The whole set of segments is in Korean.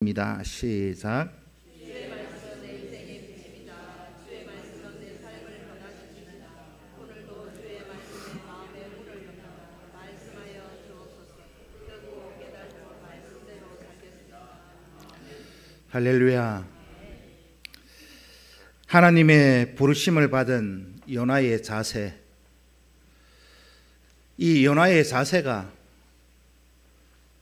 합니다. 시작. 할렐루야. 하나님의 부르심을 받은 요나의 자세, 이 요나의 자세가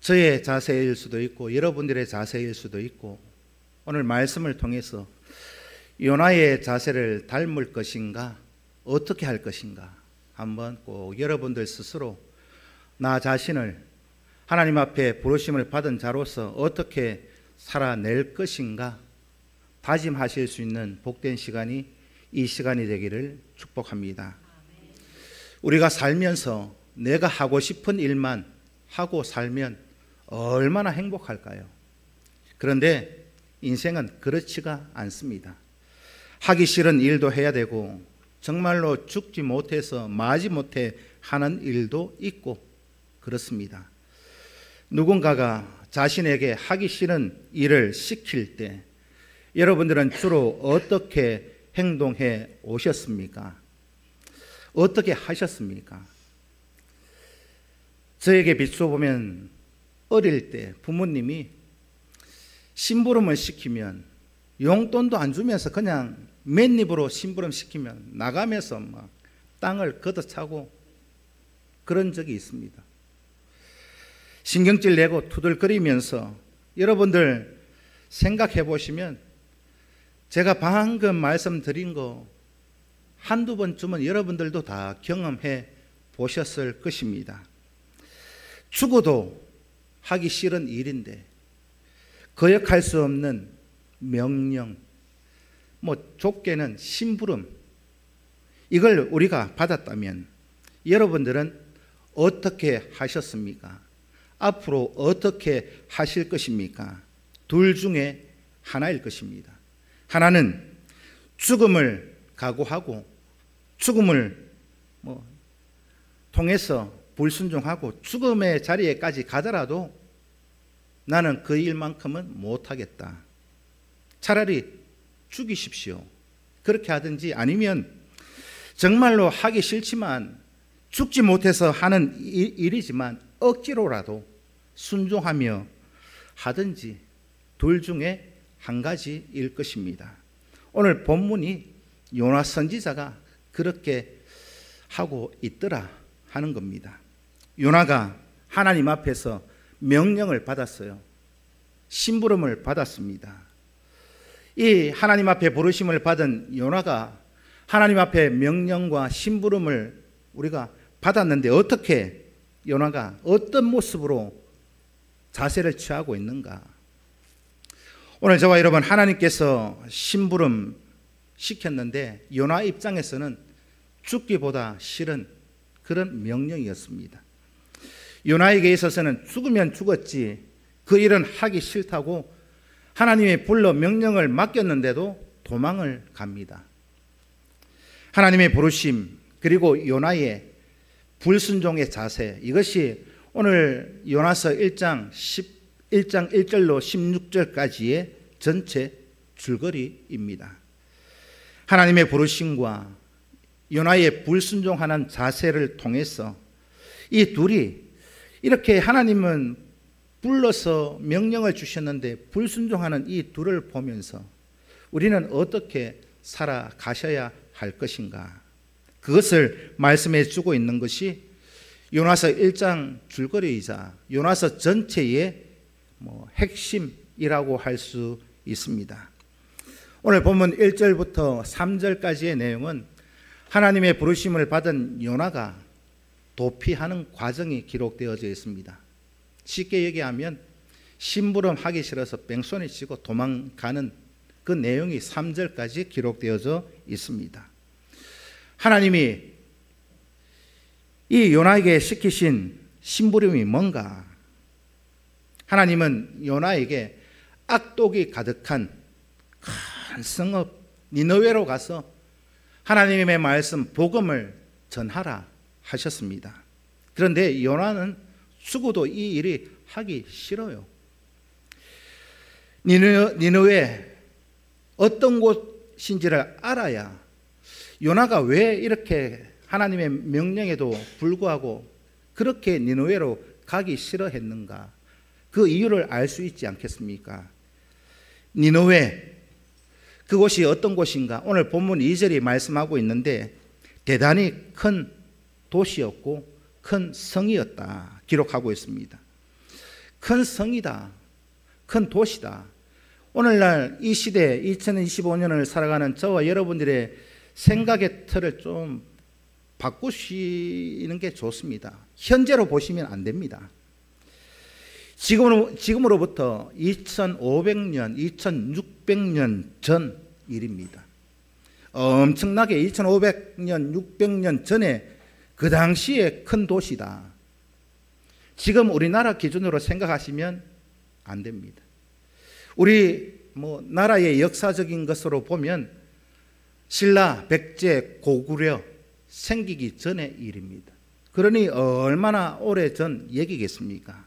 저의 자세일 수도 있고 여러분들의 자세일 수도 있고, 오늘 말씀을 통해서 요나의 자세를 닮을 것인가, 어떻게 할 것인가, 한번 꼭 여러분들 스스로 나 자신을 하나님 앞에 부르심을 받은 자로서 어떻게 살아낼 것인가 다짐하실 수 있는 복된 시간이 이 시간이 되기를 축복합니다. 우리가 살면서 내가 하고 싶은 일만 하고 살면 얼마나 행복할까요? 그런데 인생은 그렇지가 않습니다. 하기 싫은 일도 해야 되고, 정말로 죽지 못해서 마지 못해 하는 일도 있고 그렇습니다. 누군가가 자신에게 하기 싫은 일을 시킬 때 여러분들은 주로 어떻게 행동해 오셨습니까? 어떻게 하셨습니까? 저에게 비추어 보면 어릴 때 부모님이 심부름을 시키면 용돈도 안 주면서 그냥 맨입으로 심부름 시키면 나가면서 막 땅을 걷어차고 그런 적이 있습니다. 신경질 내고 투덜거리면서, 여러분들 생각해 보시면 제가 방금 말씀드린 거 한두 번쯤은 여러분들도 다 경험해 보셨을 것입니다. 죽어도 하기 싫은 일인데 거역할 수 없는 명령, 좁게는 심부름, 이걸 우리가 받았다면 여러분들은 어떻게 하셨습니까? 앞으로 어떻게 하실 것입니까? 둘 중에 하나일 것입니다. 하나는 죽음을 각오하고 죽음을 통해서 불순종하고 죽음의 자리에까지 가더라도 나는 그 일만큼은 못하겠다, 차라리 죽이십시오, 그렇게 하든지, 아니면 정말로 하기 싫지만 죽지 못해서 하는 일이지만 억지로라도 순종하며 하든지, 둘 중에 한 가지일 것입니다. 오늘 본문이 요나 선지자가 그렇게 하고 있더라 하는 겁니다. 요나가 하나님 앞에서 명령을 받았어요. 심부름을 받았습니다. 이 하나님 앞에 부르심을 받은 요나가 하나님 앞에 명령과 심부름을 우리가 받았는데, 어떻게 요나가 어떤 모습으로 자세를 취하고 있는가? 오늘 저와 여러분, 하나님께서 심부름 시켰는데 요나 입장에서는 죽기보다 싫은 그런 명령이었습니다. 요나에게 있어서는 죽으면 죽었지 그 일은 하기 싫다고 하나님이 불러 명령을 맡겼는데도 도망을 갑니다. 하나님의 부르심, 그리고 요나의 불순종의 자세, 이것이 오늘 요나서 1장 1절로 16절까지의 전체 줄거리입니다. 하나님의 부르심과 요나의 불순종하는 자세를 통해서 이 둘이 이렇게, 하나님은 불러서 명령을 주셨는데 불순종하는 이 둘을 보면서 우리는 어떻게 살아가셔야 할 것인가, 그것을 말씀해 주고 있는 것이 요나서 1장 줄거리이자 요나서 전체의 핵심이라고 할 수 있습니다. 오늘 본문 1절부터 3절까지의 내용은 하나님의 부르심을 받은 요나가 도피하는 과정이 기록되어져 있습니다. 쉽게 얘기하면 심부름하기 싫어서 뺑소니 치고 도망가는 그 내용이 3절까지 기록되어져 있습니다. 하나님이 이 요나에게 시키신 심부름이 뭔가? 하나님은 요나에게 악독이 가득한 큰 성읍 니느웨로 가서 하나님의 말씀 복음을 전하라 하셨습니다. 그런데 요나는 죽어도 이 일이 하기 싫어요. 니느웨 어떤 곳인지를 알아야 요나가 왜 이렇게 하나님의 명령에도 불구하고 그렇게 니느웨로 가기 싫어했는가, 그 이유를 알 수 있지 않겠습니까? 니느웨, 그곳이 어떤 곳인가? 오늘 본문 2절이 말씀하고 있는데 대단히 큰 도시였고 큰 성이었다 기록하고 있습니다. 큰 성이다, 큰 도시다. 오늘날 이 시대 2025년을 살아가는 저와 여러분들의 생각의 틀을 좀 바꾸시는 게 좋습니다. 현재로 보시면 안 됩니다. 지금으로부터 2500년, 2600년 전 일입니다. 엄청나게 2500년, 600년 전에 그 당시에 큰 도시다. 지금 우리나라 기준으로 생각하시면 안 됩니다. 우리 나라의 역사적인 것으로 보면 신라, 백제, 고구려 생기기 전의 일입니다. 그러니 얼마나 오래전 얘기겠습니까?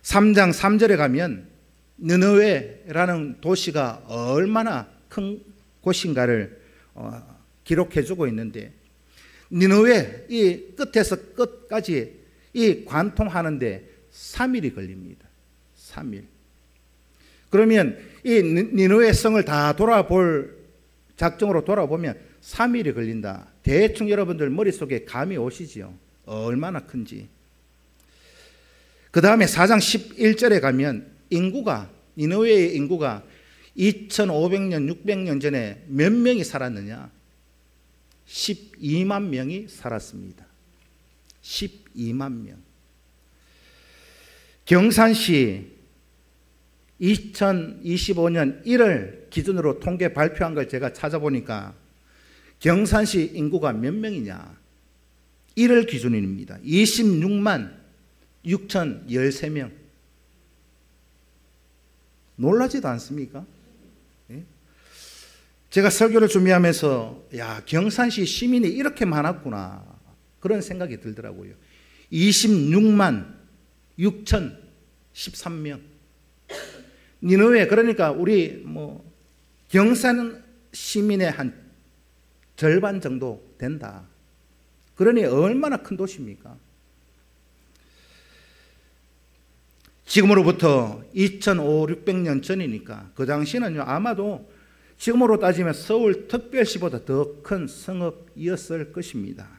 3장 3절에 가면 느느웨라는 도시가 얼마나 큰 곳인가를 기록해주고 있는데, 니느웨 이 끝에서 끝까지 이 관통하는데 3일이 걸립니다. 3일. 그러면 이 니느웨 성을 다 돌아볼 작정으로 돌아보면 3일이 걸린다. 대충 여러분들 머릿속에 감이 오시지요. 얼마나 큰지. 그 다음에 4장 11절에 가면 니느웨의 인구가 2500년, 600년 전에 몇 명이 살았느냐? 12만 명이 살았습니다. 12만 명. 경산시 2025년 1월 기준으로 통계 발표한 걸 제가 찾아보니까 경산시 인구가 몇 명이냐? 1월 기준입니다. 26만 6,013명. 놀라지도 않습니까? 제가 설교를 준비하면서 경산시 시민이 이렇게 많았구나, 그런 생각이 들더라고요. 26만 6,013명. 니느웨, 그러니까 우리 경산 시민의 한 절반 정도 된다. 그러니 얼마나 큰 도시입니까? 지금으로부터 2500~600년 전이니까 그 당시는 아마도 지금으로 따지면 서울 특별시보다 더 큰 성읍이었을 것입니다.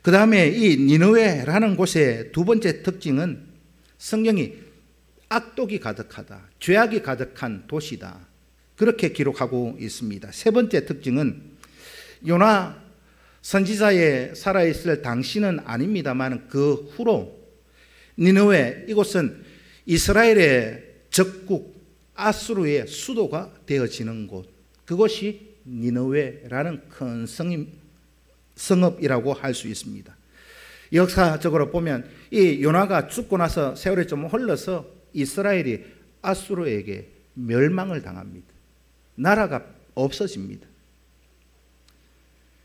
그 다음에 이 니느웨라는 곳의 두 번째 특징은 성경이 악독이 가득하다, 죄악이 가득한 도시다, 그렇게 기록하고 있습니다. 세 번째 특징은 요나 선지자의 살아있을 당시는 아닙니다만 그 후로 니느웨, 이곳은 이스라엘의 적국 아수르의 수도가 되어지는 곳, 그것이 니느웨라는 큰 성읍이라고 할 수 있습니다. 역사적으로 보면 이 요나가 죽고 나서 세월이 좀 흘러서 이스라엘이 아수르에게 멸망을 당합니다. 나라가 없어집니다.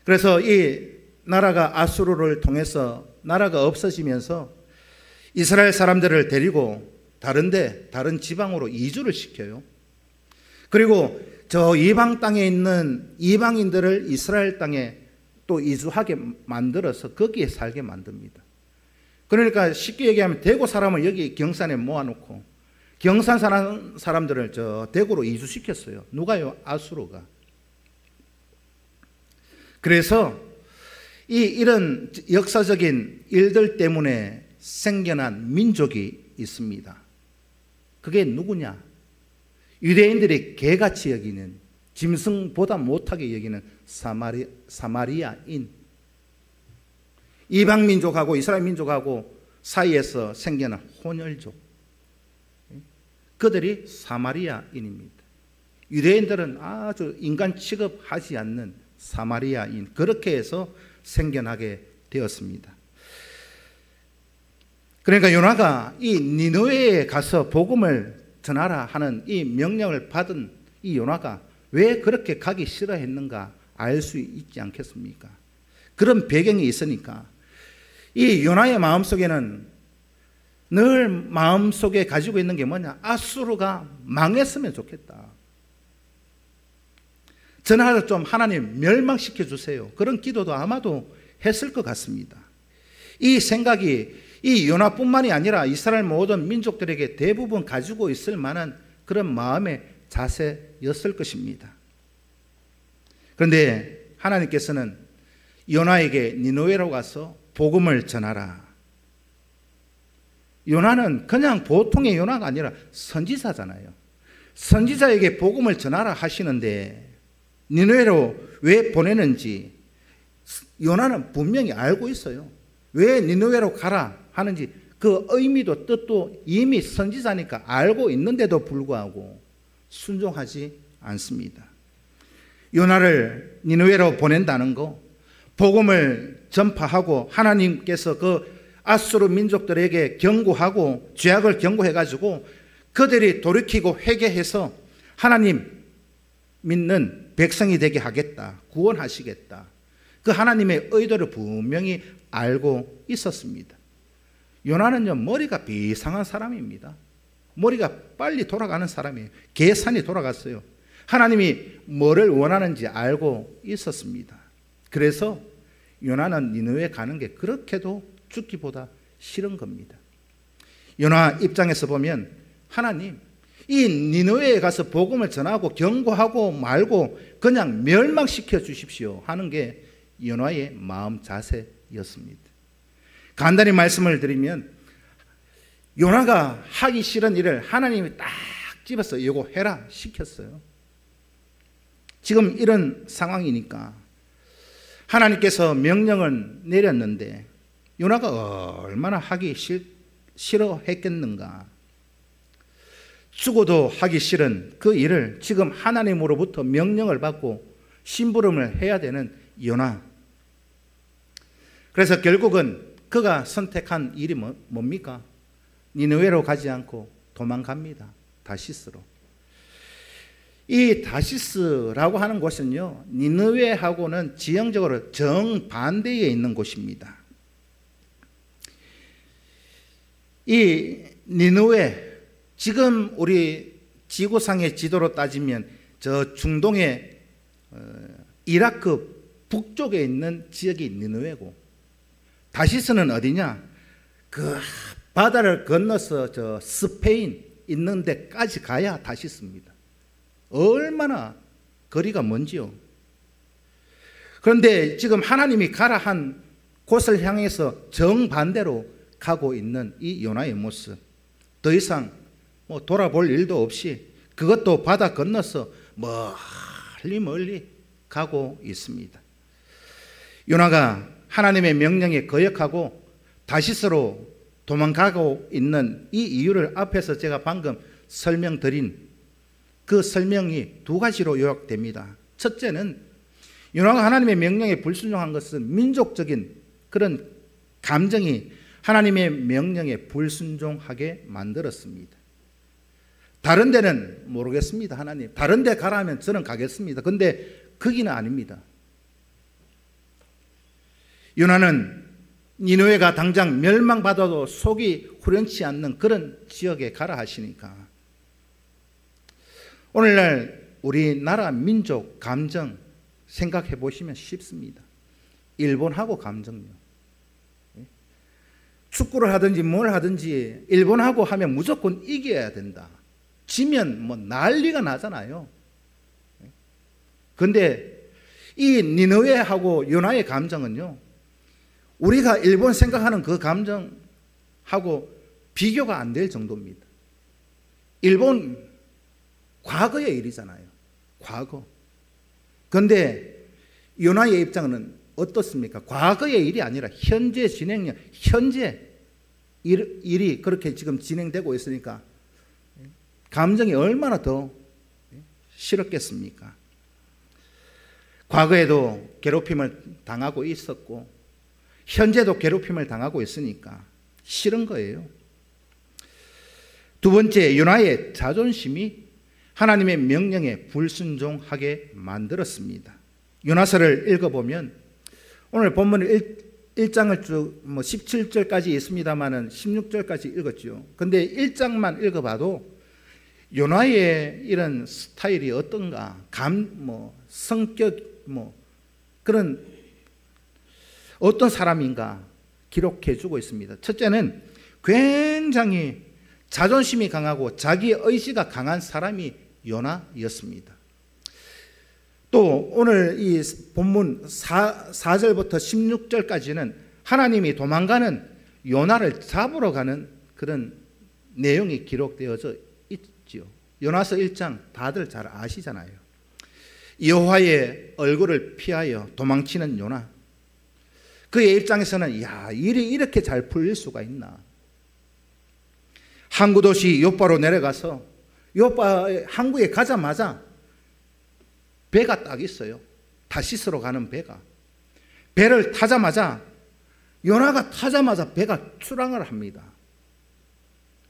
그래서 이 나라가 아수르를 통해서 나라가 없어지면서 이스라엘 사람들을 데리고 다른 지방으로 이주를 시켜요. 그리고 저 이방 땅에 있는 이방인들을 이스라엘 땅에 또 이주하게 만들어서 거기에 살게 만듭니다. 그러니까 쉽게 얘기하면 대구 사람을 여기 경산에 모아놓고 경산 사람들을 저 대구로 이주시켰어요. 누가요? 아수르가. 그래서 이런 역사적인 일들 때문에 생겨난 민족이 있습니다. 그게 누구냐? 유대인들이 개같이 여기는, 짐승보다 못하게 여기는 사마리아인. 이방 민족하고 이스라엘 민족하고 사이에서 생겨난 혼혈족, 그들이 사마리아인입니다. 유대인들은 아주 인간 취급하지 않는 사마리아인, 그렇게 해서 생겨나게 되었습니다. 그러니까 요나가 이 니느웨에 가서 복음을 전하라 하는 이 명령을 받은 이 요나가 왜 그렇게 가기 싫어했는가 알 수 있지 않겠습니까? 그런 배경이 있으니까 이 요나의 마음속에는 늘 마음속에 가지고 있는 게 뭐냐? 아수르가 망했으면 좋겠다. 전하를 좀 하나님 멸망시켜 주세요. 그런 기도도 아마도 했을 것 같습니다. 이 생각이 이 요나뿐만이 아니라 이스라엘 모든 민족들에게 대부분 가지고 있을 만한 그런 마음의 자세였을 것입니다. 그런데 하나님께서는 요나에게 니느웨로 가서 복음을 전하라. 요나는 그냥 보통의 요나가 아니라 선지자잖아요. 선지자에게 복음을 전하라 하시는데 니느웨로 왜 보내는지 요나는 분명히 알고 있어요. 왜 니느웨로 가라 하는지 그 의미도 뜻도 이미 선지자니까 알고 있는데도 불구하고 순종하지 않습니다. 요나를 니느웨로 보낸다는 거, 복음을 전파하고 하나님께서 그 아수르 민족들에게 경고하고 죄악을 경고해가지고 그들이 돌이키고 회개해서 하나님 믿는 백성이 되게 하겠다, 구원하시겠다. 그 하나님의 의도를 분명히 알고 있었습니다. 요나는요, 머리가 비상한 사람입니다. 머리가 빨리 돌아가는 사람이에요. 계산이 돌아갔어요. 하나님이 뭐를 원하는지 알고 있었습니다. 그래서 요나는 니느웨 가는 게 그렇게도 죽기보다 싫은 겁니다. 요나 입장에서 보면 하나님, 이 니느웨에 가서 복음을 전하고 경고하고 말고 그냥 멸망시켜 주십시오 하는 게 요나의 마음 자세였습니다. 간단히 말씀을 드리면 요나가 하기 싫은 일을 하나님이 딱 집어서 이거 해라 시켰어요. 지금 이런 상황이니까 하나님께서 명령을 내렸는데 요나가 얼마나 하기 싫어했겠는가. 죽어도 하기 싫은 그 일을 지금 하나님으로부터 명령을 받고 심부름을 해야 되는 요나. 그래서 결국은 그가 선택한 일이 뭡니까? 니느웨로 가지 않고 도망갑니다. 다시스로. 이 다시스라고 하는 곳은요, 니느웨하고는 지형적으로 정반대에 있는 곳입니다. 이 니느웨, 지금 우리 지구상의 지도로 따지면 저 중동의 이라크 북쪽에 있는 지역이 니느웨고, 다시스는 어디냐? 그 바다를 건너서 저 스페인 있는 데까지 가야 다시스입니다. 얼마나 거리가 먼지요. 그런데 지금 하나님이 가라 한 곳을 향해서 정반대로 가고 있는 이 요나의 모습, 더 이상 뭐 돌아볼 일도 없이 그것도 바다 건너서 멀리 가고 있습니다. 요나가 하나님의 명령에 거역하고 다시스로 도망가고 있는 이 이유를 앞에서 제가 방금 설명드린 그 설명이 두 가지로 요약됩니다. 첫째는 요나가 하나님의 명령에 불순종한 것은 민족적인 그런 감정이 하나님의 명령에 불순종하게 만들었습니다. 다른 데는 모르겠습니다. 하나님 다른 데 가라면 저는 가겠습니다. 근데 거기는 아닙니다. 요나는 니느웨가 당장 멸망받아도 속이 후련치 않는 그런 지역에 가라 하시니까 오늘날 우리나라 민족 감정 생각해 보시면 쉽습니다. 일본하고 감정요. 축구를 하든지 뭘 하든지 일본하고 하면 무조건 이겨야 된다. 지면 뭐 난리가 나잖아요. 그런데 이 니느웨하고 요나의 감정은요, 우리가 일본 생각하는 그 감정하고 비교가 안 될 정도입니다. 일본 과거의 일이잖아요. 과거. 그런데 요나의 입장은 어떻습니까? 과거의 일이 아니라 현재 진행형, 현재 일이 그렇게 지금 진행되고 있으니까 감정이 얼마나 더 싫었겠습니까? 과거에도 괴롭힘을 당하고 있었고 현재도 괴롭힘을 당하고 있으니까 싫은 거예요. 두 번째, 요나의 자존심이 하나님의 명령에 불순종하게 만들었습니다. 요나서를 읽어보면 오늘 본문을 1장을 쭉 17절까지 있습니다만은 16절까지 읽었죠. 근데 1장만 읽어봐도 요나의 이런 스타일이 어떤가, 성격, 그런 어떤 사람인가 기록해 주고 있습니다. 첫째는 굉장히 자존심이 강하고 자기 의지가 강한 사람이 요나였습니다. 또 오늘 이 본문 4절부터 16절까지는 하나님이 도망가는 요나를 잡으러 가는 그런 내용이 기록되어져 있지요. 요나서 1장 다들 잘 아시잖아요. 여호와의 얼굴을 피하여 도망치는 요나. 그의 입장에서는 일이 이렇게 잘 풀릴 수가 있나. 항구 도시 요바로 내려가서 요바 항구에 가자마자 배가 딱 있어요. 다시스로 가는 배가. 배를 타자마자 요나가 타자마자 배가 출항을 합니다.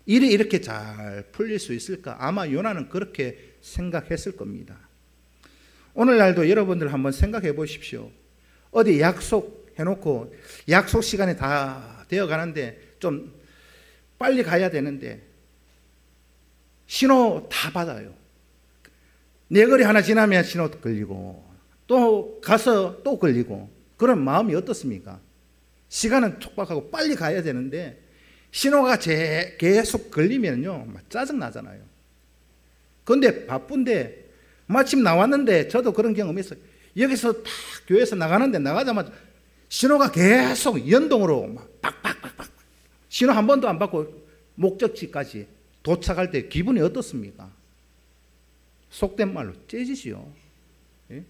일이 이렇게 잘 풀릴 수 있을까? 아마 요나는 그렇게 생각했을 겁니다. 오늘날도 여러분들 한번 생각해 보십시오. 어디 약속해놓고 약속 시간이 다 되어 가는데 좀 빨리 가야 되는데 신호 다 받아요. 네거리 하나 지나면 신호 걸리고 또 가서 또 걸리고. 그런 마음이 어떻습니까? 시간은 촉박하고 빨리 가야 되는데 신호가 계속 걸리면요 짜증나잖아요. 그런데 바쁜데 마침 나왔는데 저도 그런 경험이 있어요. 여기서 딱 교회에서 나가는데 나가자마자 신호가 계속 연동으로 막 빡빡빡빡 신호 한 번도 안 받고 목적지까지 도착할 때 기분이 어떻습니까? 속된 말로 째지시오. 예?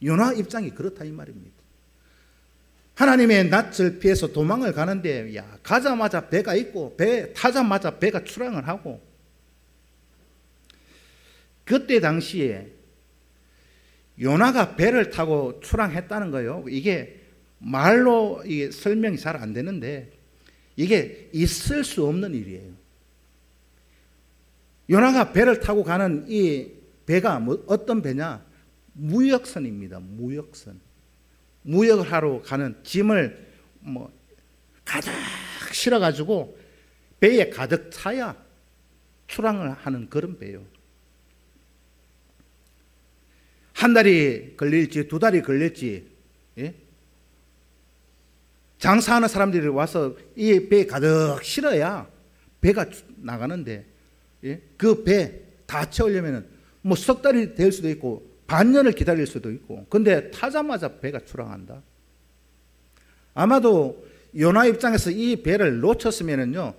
요나 입장이 그렇다 이 말입니다. 하나님의 낯을 피해서 도망을 가는데 가자마자 배가 있고 배 타자마자 배가 출항을 하고. 그때 당시에 요나가 배를 타고 출항했다는 거예요. 이게 말로 이게 설명이 잘 안 되는데 이게 있을 수 없는 일이에요. 요나가 배를 타고 가는 이 배가 어떤 배냐? 무역선입니다. 무역선. 무역을 하러 가는 짐을 가득 실어가지고 배에 가득 차야 출항을 하는 그런 배요. 한 달이 걸릴지 두 달이 걸릴지, 예? 장사하는 사람들이 와서 이 배에 가득 실어야 배가 나가는데, 예? 그 배 다 채우려면 석 달이 될 수도 있고 반년을 기다릴 수도 있고. 근데 타자마자 배가 출항한다. 아마도 요나 입장에서 이 배를 놓쳤으면요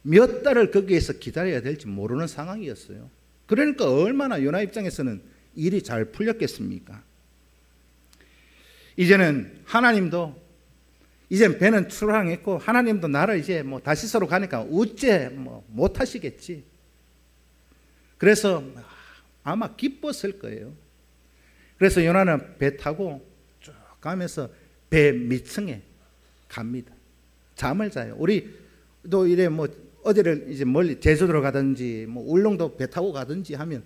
몇 달을 거기에서 기다려야 될지 모르는 상황이었어요. 그러니까 얼마나 요나 입장에서는 일이 잘 풀렸겠습니까? 이제는 하나님도 이젠 배는 출항했고 하나님도 나를 이제 다시서로 가니까 어째 못 하시겠지. 그래서 아마 기뻤을 거예요. 그래서 요나는 배 타고 쭉 가면서 배 밑층에 갑니다. 잠을 자요. 우리도 이래 어디를 이제 멀리 제주도로 가든지 울릉도 배 타고 가든지 하면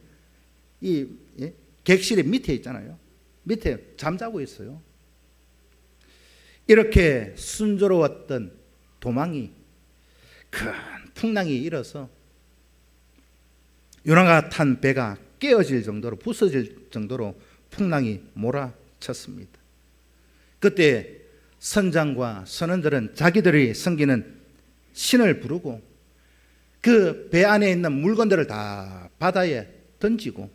이 객실이 밑에 있잖아요. 밑에 잠자고 있어요. 이렇게 순조로웠던 도망이 큰 풍랑이 일어서 요나가 탄 배가 깨어질 정도로 부서질 정도로 풍랑이 몰아쳤습니다. 그때 선장과 선원들은 자기들이 섬기는 신을 부르고 그 배 안에 있는 물건들을 다 바다에 던지고,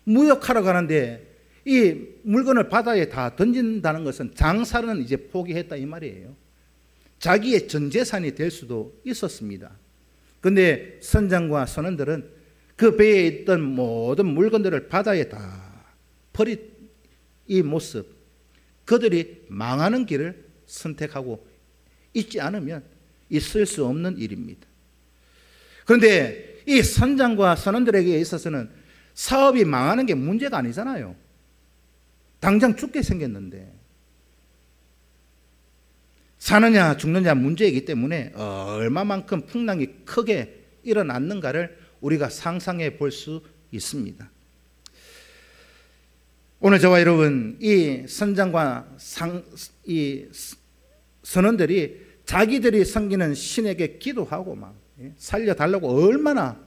무역하러 가는데 이 물건을 바다에 다 던진다는 것은 장사는 이제 포기했다 이 말이에요. 자기의 전 재산이 될 수도 있었습니다. 그런데 선장과 선원들은 그 배에 있던 모든 물건들을 바다에 다 버린 이 모습, 그들이 망하는 길을 선택하고 있지 않으면 있을 수 없는 일입니다. 그런데 이 선장과 선원들에게 있어서는 사업이 망하는 게 문제가 아니잖아요. 당장 죽게 생겼는데 사느냐 죽느냐 문제이기 때문에 얼마만큼 풍랑이 크게 일어났는가를 우리가 상상해 볼 수 있습니다. 오늘 저와 여러분, 이 선장과 이 선원들이 자기들이 섬기는 신에게 기도하고 막 살려달라고 얼마나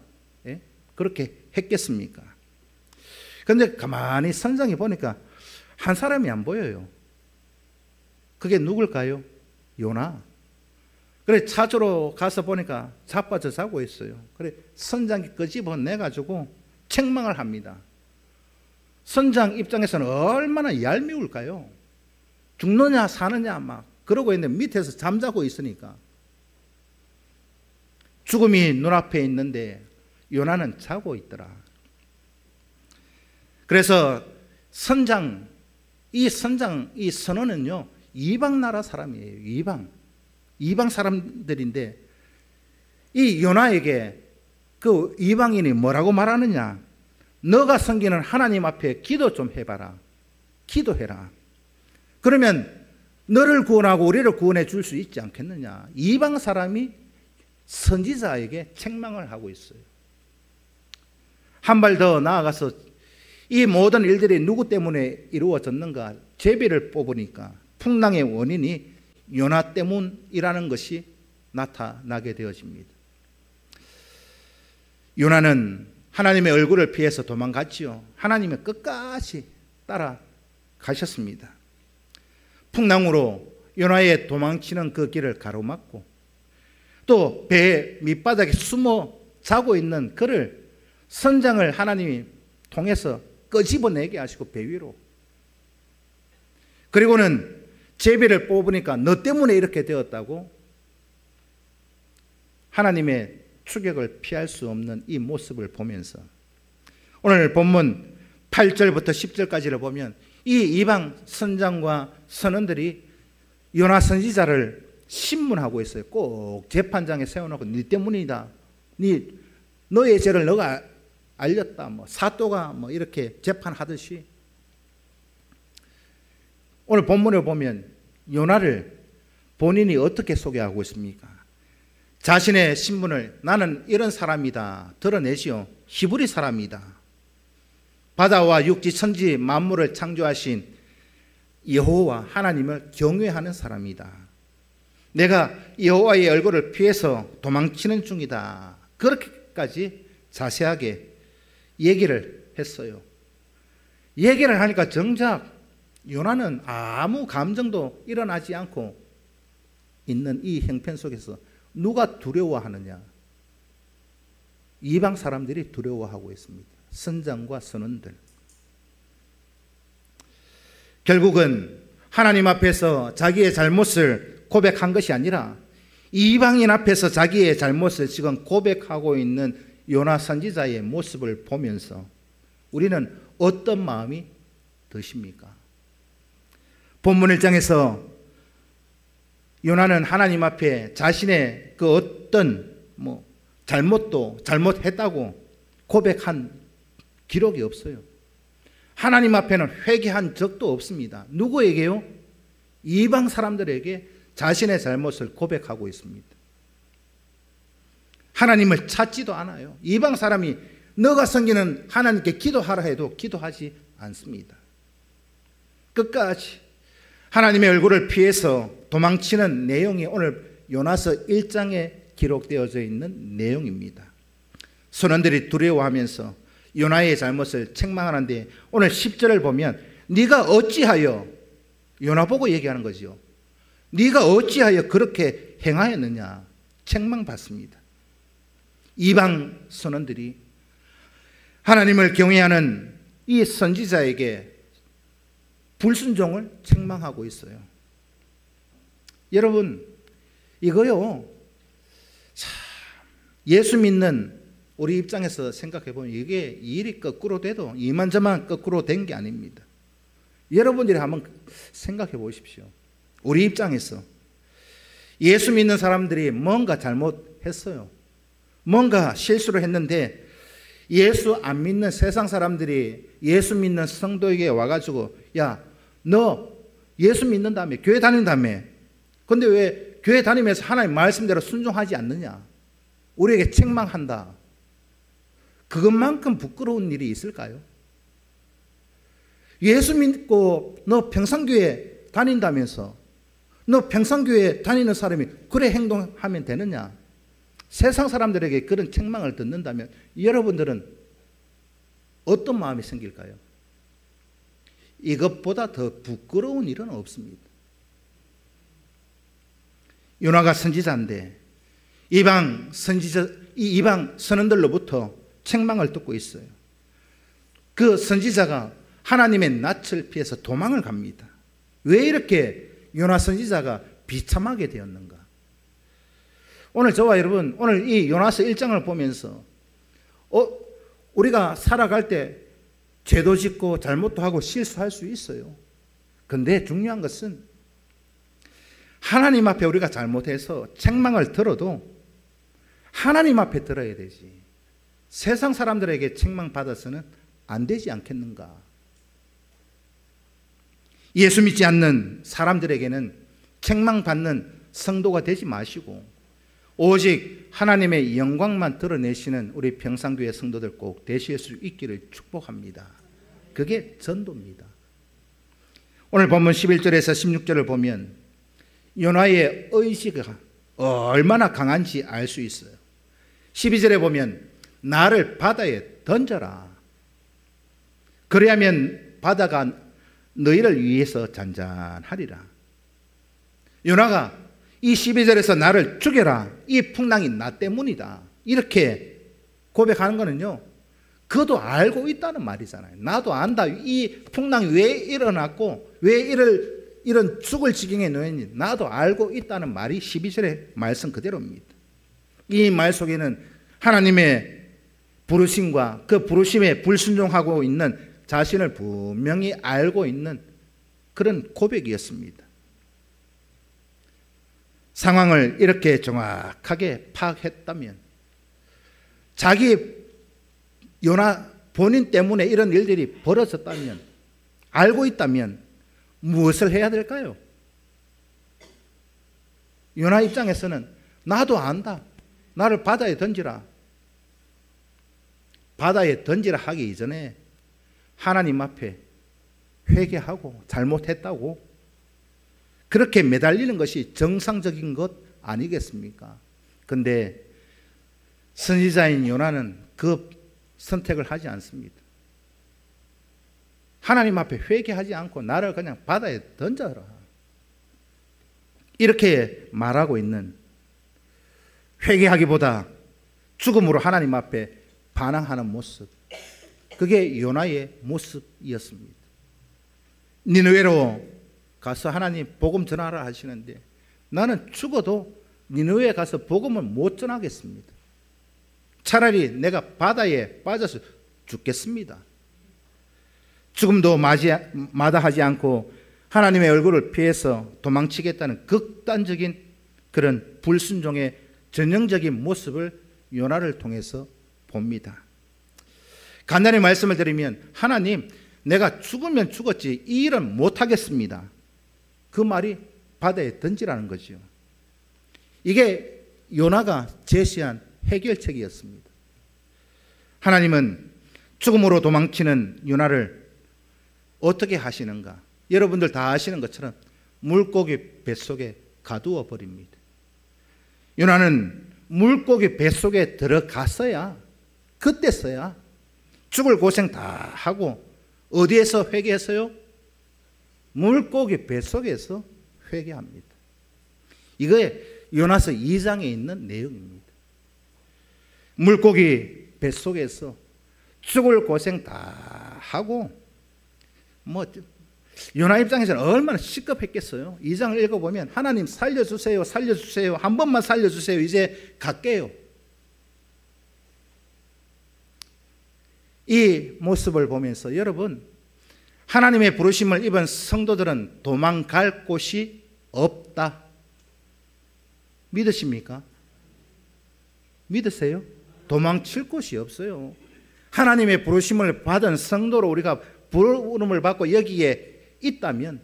그렇게 했겠습니까? 그런데 가만히 선장이 보니까 한 사람이 안 보여요. 그게 누굴까요? 요나. 그래 찾으러 가서 보니까 자빠져 자고 있어요. 그래 선장이 끄집어내가지고 책망을 합니다. 선장 입장에서는 얼마나 얄미울까요? 죽느냐 사느냐 막 그러고 있는데 밑에서 잠자고 있으니까. 죽음이 눈앞에 있는데 요나는 자고 있더라. 그래서 이 선원은요 이방 나라 사람이에요. 이방 사람들인데 이 요나에게 그 이방인이 뭐라고 말하느냐? 너가 섬기는 하나님 앞에 기도 좀 해봐라. 기도해라. 그러면 너를 구원하고 우리를 구원해 줄 수 있지 않겠느냐? 이방 사람이 선지자에게 책망을 하고 있어요. 한 발 더 나아가서 이 모든 일들이 누구 때문에 이루어졌는가? 제비를 뽑으니까 풍랑의 원인이 요나 때문이라는 것이 나타나게 되어집니다. 요나는 하나님의 얼굴을 피해서 도망갔지요. 하나님의 끝까지 따라가셨습니다. 풍랑으로 요나의 도망치는 그 길을 가로막고 또 배 밑바닥에 숨어 자고 있는 그를 선장을 하나님이 통해서 끄집어내게 하시고 배 위로. 그리고는 제비를 뽑으니까 너 때문에 이렇게 되었다고 하나님의 추격을 피할 수 없는 이 모습을 보면서 오늘 본문 8절부터 10절까지를 보면 이 이방 선장과 선원들이 요나 선지자를 신문하고 있어요. 꼭 재판장에 세워놓고 네 때문이다. 너의 죄를 너가 알렸다. 사또가 이렇게 재판하듯이 오늘 본문을 보면 요나를 본인이 어떻게 소개하고 있습니까? 자신의 신분을 나는 이런 사람이다 드러내시오. 히브리 사람이다. 바다와 육지 천지 만물을 창조하신 여호와 하나님을 경외하는 사람이다. 내가 여호와의 얼굴을 피해서 도망치는 중이다. 그렇게까지 자세하게 얘기를 했어요. 얘기를 하니까 정작 요나는 아무 감정도 일어나지 않고 있는 이 형편 속에서 누가 두려워하느냐? 이방 사람들이 두려워하고 있습니다. 선장과 선원들. 결국은 하나님 앞에서 자기의 잘못을 고백한 것이 아니라 이방인 앞에서 자기의 잘못을 지금 고백하고 있는 요나 선지자의 모습을 보면서 우리는 어떤 마음이 드십니까? 본문 1장에서 요나는 하나님 앞에 자신의 그 어떤 잘못도 잘못했다고 고백한 기록이 없어요. 하나님 앞에는 회개한 적도 없습니다. 누구에게요? 이방 사람들에게 자신의 잘못을 고백하고 있습니다. 하나님을 찾지도 않아요. 이방 사람이 너가 섬기는 하나님께 기도하라 해도 기도하지 않습니다. 끝까지 하나님의 얼굴을 피해서 도망치는 내용이 오늘 요나서 1장에 기록되어져 있는 내용입니다. 선원들이 두려워하면서 요나의 잘못을 책망하는데 오늘 10절을 보면 네가 어찌하여 요나 보고 얘기하는 거죠. 네가 어찌하여 그렇게 행하였느냐 책망받습니다. 이방 선원들이 하나님을 경외하는 이 선지자에게 불순종을 책망하고 있어요. 여러분 이거요 예수 믿는 우리 입장에서 생각해 보면 이게 일이 거꾸로 돼도 이만저만 거꾸로 된 게 아닙니다. 여러분들이 한번 생각해 보십시오. 우리 입장에서 예수 믿는 사람들이 뭔가 잘못했어요. 뭔가 실수를 했는데 예수 안 믿는 세상 사람들이 예수 믿는 성도에게 와가지고 야, 너 예수 믿는다며 교회 다닌다며 근데 왜 교회 다니면서 하나님 말씀대로 순종하지 않느냐? 우리에게 책망한다. 그것만큼 부끄러운 일이 있을까요? 예수 믿고 너 평상교회 다닌다면서 너 평상교회 다니는 사람이 그래 행동하면 되느냐? 세상 사람들에게 그런 책망을 듣는다면 여러분들은 어떤 마음이 생길까요? 이것보다 더 부끄러운 일은 없습니다. 요나가 선지자인데 이방 선원들로부터 책망을 듣고 있어요. 그 선지자가 하나님의 낯을 피해서 도망을 갑니다. 왜 이렇게 요나 선지자가 비참하게 되었는가? 오늘 저와 여러분, 오늘 이 요나서 1장을 보면서 우리가 살아갈 때 죄도 짓고 잘못도 하고 실수할 수 있어요. 근데 중요한 것은 하나님 앞에 우리가 잘못해서 책망을 들어도 하나님 앞에 들어야 되지. 세상 사람들에게 책망받아서는 안 되지 않겠는가? 예수 믿지 않는 사람들에게는 책망받는 성도가 되지 마시고 오직 하나님의 영광만 드러내시는 우리 평상교회 성도들 꼭 되실 수 있기를 축복합니다. 그게 전도입니다. 오늘 본문 11절에서 16절을 보면 요나의 의지가 얼마나 강한지 알 수 있어요. 12절에 보면 나를 바다에 던져라. 그래야면 바다가 너희를 위해서 잔잔하리라. 요나가 이 12절에서 나를 죽여라. 이 풍랑이 나 때문이다. 이렇게 고백하는 거는요, 그도 알고 있다는 말이잖아요. 나도 안다. 이 풍랑이 왜 일어났고 왜 이런 죽을 지경에 놓였는지 나도 알고 있다는 말이 12절의 말씀 그대로입니다. 이 말 속에는 하나님의 부르심과 그 부르심에 불순종하고 있는 자신을 분명히 알고 있는 그런 고백이었습니다. 상황을 이렇게 정확하게 파악했다면, 자기 요나 본인 때문에 이런 일들이 벌어졌다면, 알고 있다면 무엇을 해야 될까요? 요나 입장에서는 나도 안다. 나를 바다에 던지라. 바다에 던지라 하기 이전에 하나님 앞에 회개하고 잘못했다고 그렇게 매달리는 것이 정상적인 것 아니겠습니까? 근데 선지자인 요나는 그 선택을 하지 않습니다. 하나님 앞에 회개하지 않고 나를 그냥 바다에 던져라. 이렇게 말하고 있는, 회개하기보다 죽음으로 하나님 앞에 반항하는 모습, 그게 요나의 모습이었습니다. 니느웨로 가서 하나님 복음 전하라 하시는데 나는 죽어도 니느웨에 가서 복음을 못 전하겠습니다. 차라리 내가 바다에 빠져서 죽겠습니다. 죽음도 마다하지 않고 하나님의 얼굴을 피해서 도망치겠다는 극단적인 그런 불순종의 전형적인 모습을 요나를 통해서 봅니다. 간단히 말씀을 드리면, 하나님, 내가 죽으면 죽었지 이 일은 못하겠습니다. 그 말이 바다에 던지라는 거죠. 이게 요나가 제시한 해결책이었습니다. 하나님은 죽음으로 도망치는 요나를 어떻게 하시는가? 여러분들 다 아시는 것처럼 물고기 뱃속에 가두어 버립니다. 요나는 물고기 뱃속에 들어갔어야, 그때서야 죽을 고생 다 하고 어디에서 회개했어요? 물고기 뱃속에서 회개합니다. 이거에 요나서 2장에 있는 내용입니다. 물고기 뱃속에서 죽을 고생 다 하고, 요나 입장에서는 얼마나 시급했겠어요. 2장을 읽어보면 하나님 살려주세요, 살려주세요, 한 번만 살려주세요, 이제 갈게요. 이 모습을 보면서 여러분, 하나님의 부르심을 입은 성도들은 도망갈 곳이 없다. 믿으십니까? 믿으세요? 도망칠 곳이 없어요. 하나님의 부르심을 받은 성도로 우리가 부름을 받고 여기에 있다면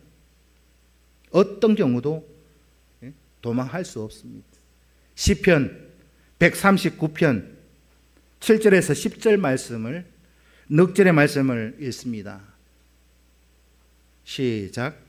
어떤 경우도 도망할 수 없습니다. 시편 139편 7절에서 10절 말씀을, 넉절의 말씀을 읽습니다. 시작.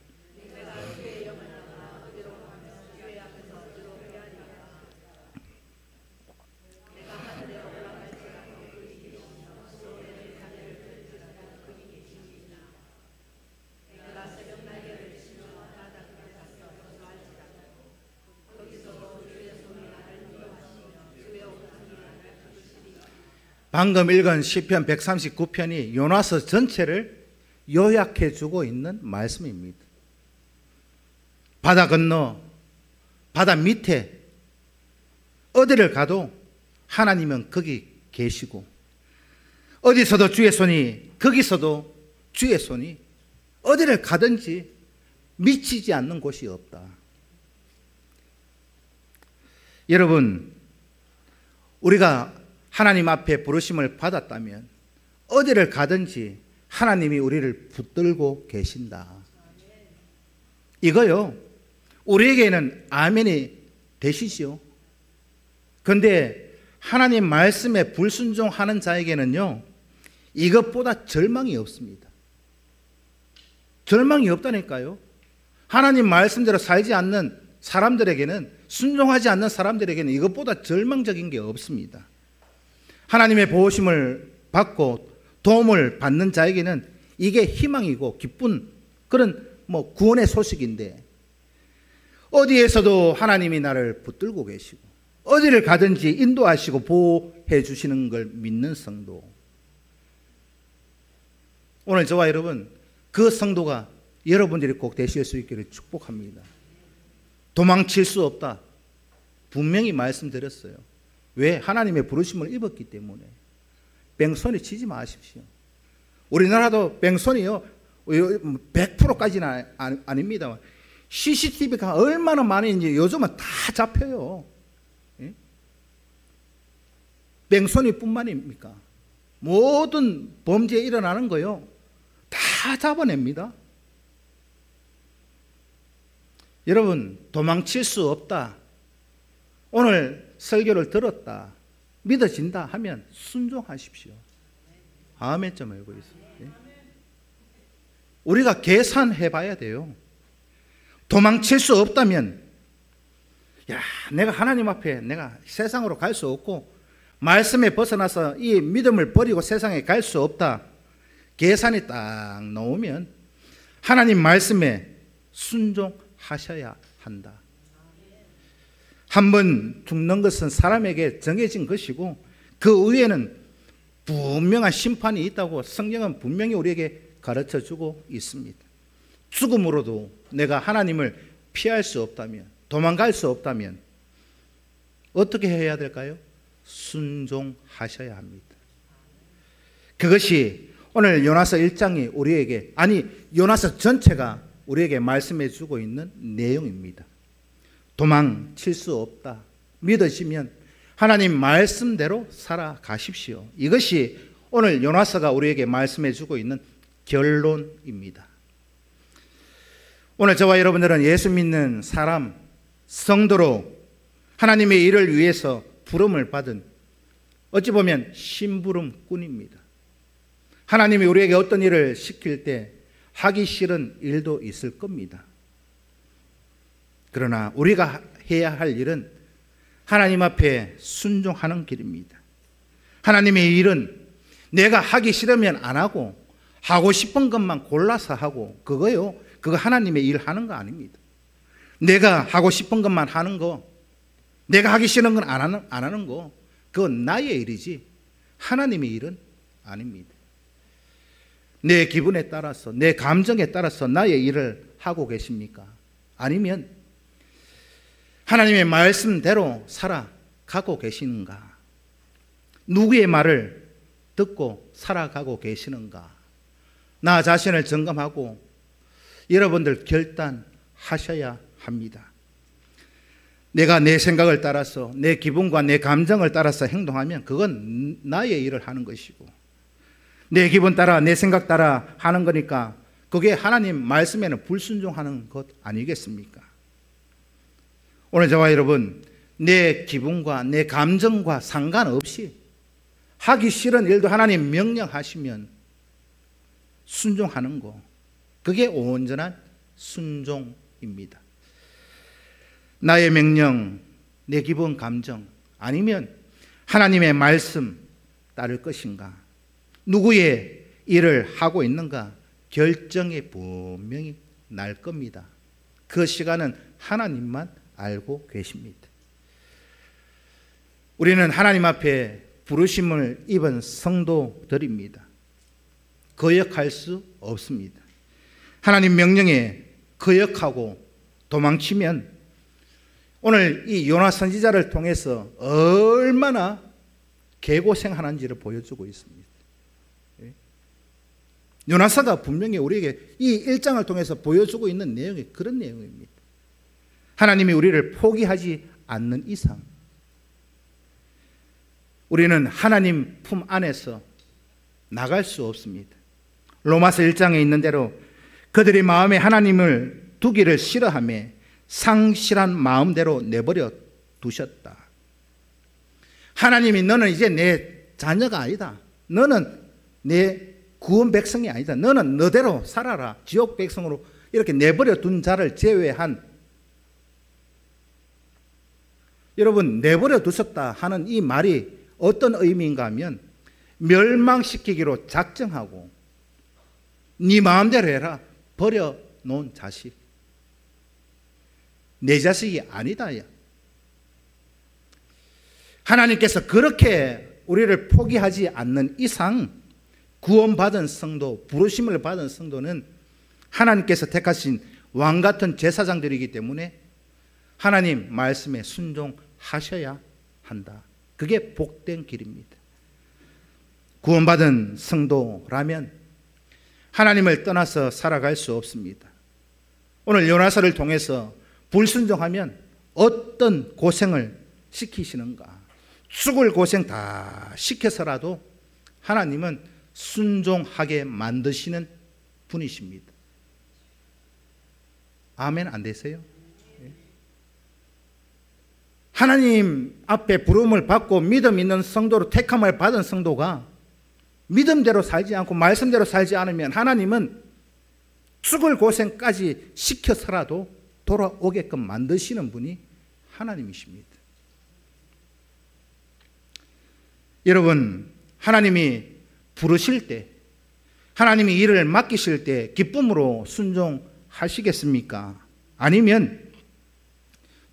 방금 읽은 시편 139편이 요나서 전체를 요약해 주고 있는 말씀입니다. 바다 건너, 바다 밑에 어디를 가도 하나님은 거기 계시고, 어디서도 주의 손이, 거기서도 주의 손이, 어디를 가든지 미치지 않는 곳이 없다. 여러분, 우리가 하나님 앞에 부르심을 받았다면 어디를 가든지 하나님이 우리를 붙들고 계신다. 이거요, 우리에게는 아멘이 되시죠. 그런데 하나님 말씀에 불순종하는 자에게는요, 이것보다 절망이 없습니다. 절망이 없다니까요. 하나님 말씀대로 살지 않는 사람들에게는, 순종하지 않는 사람들에게는 이것보다 절망적인 게 없습니다. 하나님의 보호심을 받고 도움을 받는 자에게는 이게 희망이고 기쁜 그런 구원의 소식인데, 어디에서도 하나님이 나를 붙들고 계시고 어디를 가든지 인도하시고 보호해 주시는 걸 믿는 성도, 오늘 저와 여러분 그 성도가 여러분들이 꼭 되실 수 있기를 축복합니다. 도망칠 수 없다, 분명히 말씀드렸어요. 왜? 하나님의 부르심을 입었기 때문에. 뺑소니 치지 마십시오. 우리나라도 뺑소니요 100%까지는 아닙니다. CCTV가 얼마나 많은지 요즘은 다 잡혀요. 예? 뺑소니뿐만입니까? 모든 범죄 일어나는 거요 다 잡아냅니다. 여러분, 도망칠 수 없다, 오늘 설교를 들었다, 믿어진다 하면 순종하십시오. 아멘 좀 알고 있어요. 우리가 계산해 봐야 돼요. 도망칠 수 없다면, 야, 내가 하나님 앞에 내가 세상으로 갈 수 없고 말씀에 벗어나서 이 믿음을 버리고 세상에 갈 수 없다, 계산이 딱 나오면 하나님 말씀에 순종하셔야 한다. 한 번 죽는 것은 사람에게 정해진 것이고 그 위에는 분명한 심판이 있다고 성경은 분명히 우리에게 가르쳐주고 있습니다. 죽음으로도 내가 하나님을 피할 수 없다면, 도망갈 수 없다면 어떻게 해야 될까요? 순종하셔야 합니다. 그것이 오늘 요나서 1장이 우리에게, 아니 요나서 전체가 우리에게 말씀해 주고 있는 내용입니다. 도망칠 수 없다, 믿으시면 하나님 말씀대로 살아가십시오. 이것이 오늘 요나서가 우리에게 말씀해 주고 있는 결론입니다. 오늘 저와 여러분들은 예수 믿는 사람, 성도로 하나님의 일을 위해서 부름을 받은, 어찌 보면 심부름꾼입니다. 하나님이 우리에게 어떤 일을 시킬 때 하기 싫은 일도 있을 겁니다. 그러나 우리가 해야 할 일은 하나님 앞에 순종하는 길입니다. 하나님의 일은 내가 하기 싫으면 안 하고 하고 싶은 것만 골라서 하고, 그거 하나님의 일 하는 거 아닙니다. 내가 하고 싶은 것만 하는 거, 내가 하기 싫은 건 안 하는 거, 그건 나의 일이지 하나님의 일은 아닙니다. 내 기분에 따라서, 내 감정에 따라서 나의 일을 하고 계십니까? 아니면 하나님의 말씀대로 살아가고 계시는가? 누구의 말을 듣고 살아가고 계시는가? 나 자신을 점검하고 여러분들 결단하셔야 합니다. 내가 내 생각을 따라서, 내 기분과 내 감정을 따라서 행동하면 그건 나의 일을 하는 것이고, 내 기분 따라 내 생각 따라 하는 거니까 그게 하나님 말씀에는 불순종하는 것 아니겠습니까? 오늘 저와 여러분, 내 기분과 내 감정과 상관없이 하기 싫은 일도 하나님 명령하시면 순종하는 거, 그게 온전한 순종입니다. 나의 명령, 내 기본 감정, 아니면 하나님의 말씀 따를 것인가? 누구의 일을 하고 있는가? 결정이 분명히 날 겁니다. 그 시간은 하나님만 알고 계십니다. 우리는 하나님 앞에 부르심을 입은 성도들입니다. 거역할 수 없습니다. 하나님 명령에 거역하고 도망치면 오늘 이 요나 선지자를 통해서 얼마나 개고생하는지를 보여주고 있습니다. 요나서가 분명히 우리에게 이 1장을 통해서 보여주고 있는 내용이 그런 내용입니다. 하나님이 우리를 포기하지 않는 이상 우리는 하나님 품 안에서 나갈 수 없습니다. 로마서 1장에 있는 대로 그들이 마음에 하나님을 두기를 싫어하며 상실한 마음대로 내버려 두셨다. 하나님이 너는 이제 내 자녀가 아니다. 너는 내 구원 백성이 아니다. 너는 너대로 살아라. 지옥 백성으로 이렇게 내버려 둔 자를 제외한, 여러분, 내버려 두셨다 하는 이 말이 어떤 의미인가 하면 멸망시키기로 작정하고 네 마음대로 해라. 버려놓은 자식, 내 자식이 아니다. 하나님께서 그렇게 우리를 포기하지 않는 이상 구원받은 성도, 부르심을 받은 성도는 하나님께서 택하신 왕같은 제사장들이기 때문에 하나님 말씀에 순종하셔야 한다. 그게 복된 길입니다. 구원받은 성도라면 하나님을 떠나서 살아갈 수 없습니다. 오늘 요나서를 통해서 불순종하면 어떤 고생을 시키시는가? 죽을 고생 다 시켜서라도 하나님은 순종하게 만드시는 분이십니다. 아멘 안 되세요? 하나님 앞에 부름을 받고 믿음 있는 성도로 택함을 받은 성도가 믿음대로 살지 않고 말씀대로 살지 않으면 하나님은 죽을 고생까지 시켜서라도 돌아오게끔 만드시는 분이 하나님이십니다. 여러분, 하나님이 부르실 때, 하나님이 일을 맡기실 때 기쁨으로 순종하시겠습니까? 아니면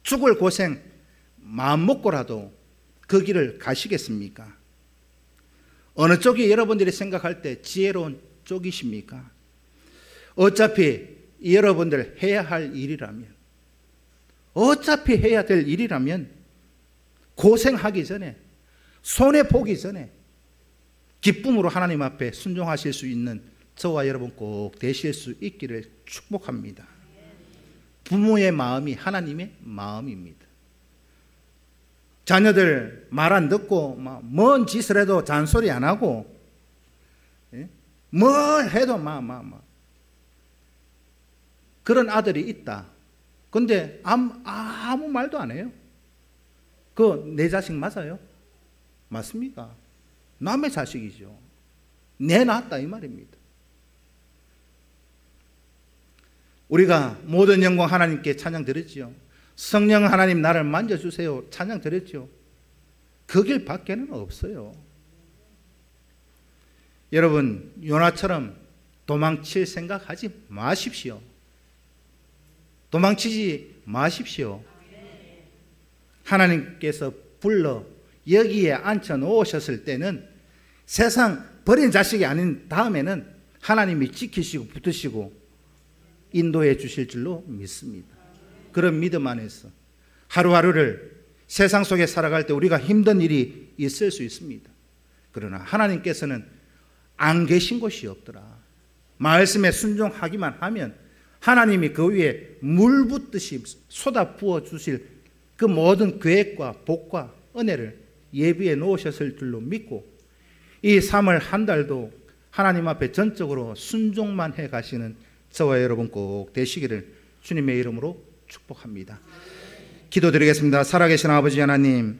죽을 고생 마음 먹고라도 그 길을 가시겠습니까? 어느 쪽이 여러분들이 생각할 때 지혜로운 쪽이십니까? 어차피 여러분들 해야 할 일이라면, 어차피 해야 될 일이라면 고생하기 전에, 손해보기 전에 기쁨으로 하나님 앞에 순종하실 수 있는 저와 여러분 꼭 되실 수 있기를 축복합니다. 부모의 마음이 하나님의 마음입니다. 자녀들 말 안 듣고 뭔 짓을 해도 잔소리 안 하고, 뭘 해도 그런 아들이 있다. 근데 아무 말도 안 해요. 그거 내 자식 맞아요? 맞습니까? 남의 자식이죠. 내 낳았다 이 말입니다. 우리가 모든 영광 하나님께 찬양 드렸지요. 성령 하나님 나를 만져주세요 찬양 드렸죠. 그 길 밖에는 없어요. 여러분, 요나처럼 도망칠 생각하지 마십시오. 도망치지 마십시오. 하나님께서 불러 여기에 앉혀 놓으셨을 때는 세상 버린 자식이 아닌 다음에는 하나님이 지키시고 붙으시고 인도해 주실 줄로 믿습니다. 그런 믿음 안에서 하루하루를 세상 속에 살아갈 때 우리가 힘든 일이 있을 수 있습니다. 그러나 하나님께서는 안 계신 곳이 없더라. 말씀에 순종하기만 하면 하나님이 그 위에 물 붓듯이 쏟아 부어 주실 그 모든 계획과 복과 은혜를 예비해 놓으셨을 줄로 믿고 이 3월 한 달도 하나님 앞에 전적으로 순종만 해 가시는 저와 여러분 꼭 되시기를 주님의 이름으로 축복합니다. 기도드리겠습니다. 살아계신 아버지 하나님,